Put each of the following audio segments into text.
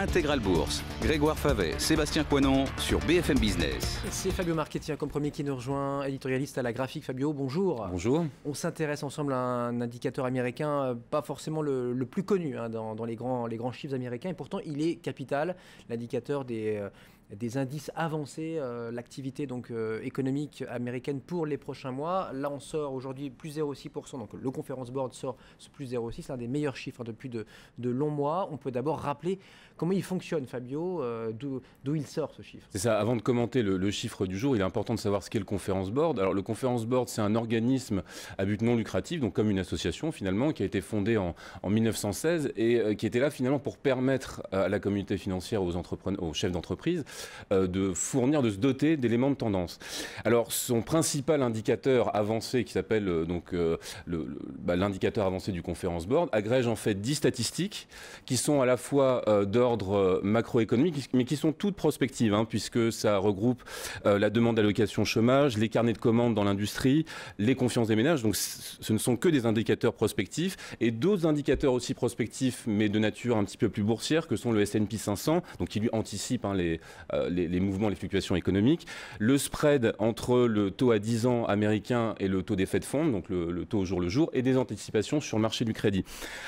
Intégral Bourse. Grégoire Favet, Sébastien Coinon sur BFM Business. C'est Fabio Marchetti, comme premier qui nous rejoint, éditorialiste à la Graphique. Fabio, bonjour. Bonjour. On s'intéresse ensemble à un indicateur américain, pas forcément le plus connu dans les grands chiffres américains, et pourtant il est capital, l'indicateur des indices avancés, l'activité économique américaine pour les prochains mois. Là, on sort aujourd'hui plus 0,6%, donc le Conference Board sort ce plus 0,6, c'est un des meilleurs chiffres depuis de longs mois. On peut d'abord rappeler comment il fonctionne, Fabio, d'où il sort ce chiffre. C'est ça, avant de commenter le chiffre du jour, il est important de savoir ce qu'est le Conference Board. Alors le Conference Board, c'est un organisme à but non lucratif, donc comme une association finalement, qui a été fondée en 1916 et qui était là finalement pour permettre à la communauté financière, aux chefs d'entreprise, de se doter d'éléments de tendance. Alors son principal indicateur avancé, qui s'appelle l'indicateur avancé du Conference Board, agrège en fait 10 statistiques qui sont à la fois d'ordre macroéconomique, mais qui sont toutes prospectives, puisque ça regroupe la demande d'allocation chômage, les carnets de commandes dans l'industrie, les confiances des ménages. Donc ce ne sont que des indicateurs prospectifs et d'autres indicateurs aussi prospectifs, mais de nature un petit peu plus boursière, que sont le S&P 500, donc qui lui anticipe les mouvements, les fluctuations économiques, le spread entre le taux à 10 ans américain et le taux des Fed Funds, donc le taux au jour le jour, et des anticipations sur le marché du crédit.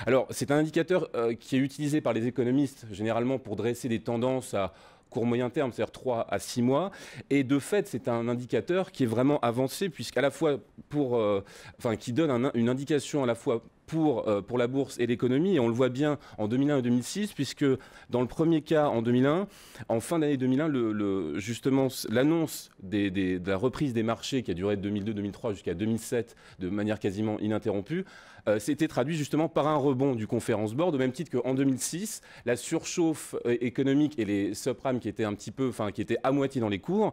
Alors c'est un indicateur qui est utilisé par les économistes généralement pour dresser des tendances à court moyen terme, c'est-à-dire 3 à 6 mois. Et de fait, c'est un indicateur qui est vraiment avancé, puisqu'à la fois qui donne une indication à la fois pour la bourse et l'économie, et on le voit bien en 2001 et 2006, puisque dans le premier cas, en 2001, en fin d'année 2001, justement, l'annonce de la reprise des marchés qui a duré de 2002-2003 jusqu'à 2007 de manière quasiment ininterrompue, s'était traduit justement par un rebond du Conference Board, au même titre qu'en 2006, la surchauffe économique et les subprimes qui étaient qui étaient à moitié dans les cours,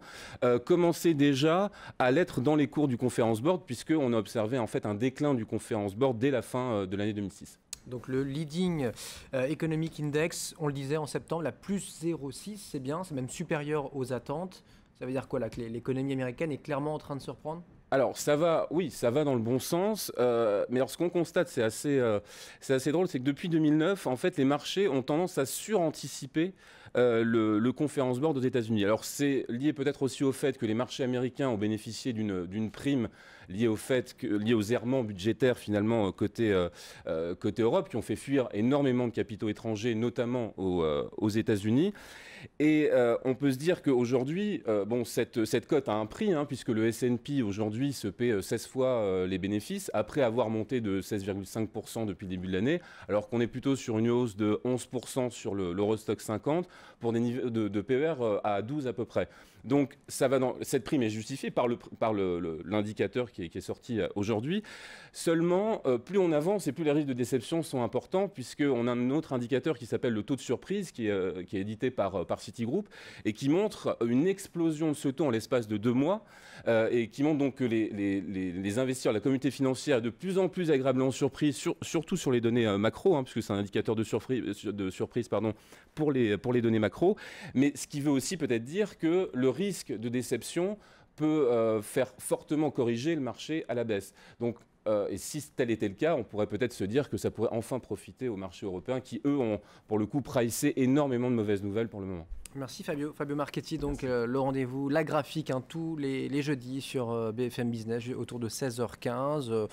commençaient déjà à l'être dans les cours du Conference Board, puisqu'on a observé en fait un déclin du Conference Board dès la fin de l'année 2006. Donc le Leading Economic Index, on le disait en septembre, la plus 0,6, c'est bien, c'est même supérieur aux attentes. Ça veut dire quoi là, que l'économie américaine est clairement en train de se reprendre ? Alors ça va dans le bon sens, mais alors ce qu'on constate, c'est assez drôle, c'est que depuis 2009, en fait, les marchés ont tendance à suranticiper le Conference Board aux États-Unis. Alors c'est lié peut-être aussi au fait que les marchés américains ont bénéficié d'une prime liée aux errements budgétaires finalement côté Europe, qui ont fait fuir énormément de capitaux étrangers, notamment aux États-Unis. Et on peut se dire qu'aujourd'hui, cette cote a un prix, puisque le S&P aujourd'hui se paie 16 fois les bénéfices, après avoir monté de 16,5% depuis le début de l'année, alors qu'on est plutôt sur une hausse de 11% sur l'Eurostoxx 50, pour des niveaux de PER à 12 à peu près. Donc cette prime est justifiée par l'indicateur qui est sorti aujourd'hui. Seulement, plus on avance et plus les risques de déception sont importants, puisqu'on a un autre indicateur qui s'appelle le taux de surprise, qui est édité par Citigroup, et qui montre une explosion de ce taux en l'espace de 2 mois, et qui montre donc que les investisseurs, la communauté financière est de plus en plus agréablement surpris, surtout sur les données macro, puisque c'est un indicateur de surprise pour les données macro, mais ce qui veut aussi peut-être dire que le risque de déception peut faire fortement corriger le marché à la baisse. Donc, et si tel était le cas, on pourrait peut-être se dire que ça pourrait enfin profiter aux marchés européens qui, eux, ont pour le coup pricé énormément de mauvaises nouvelles pour le moment. Merci Fabio Marchetti, donc le rendez-vous, la graphique tous les jeudis sur BFM Business autour de 16h15.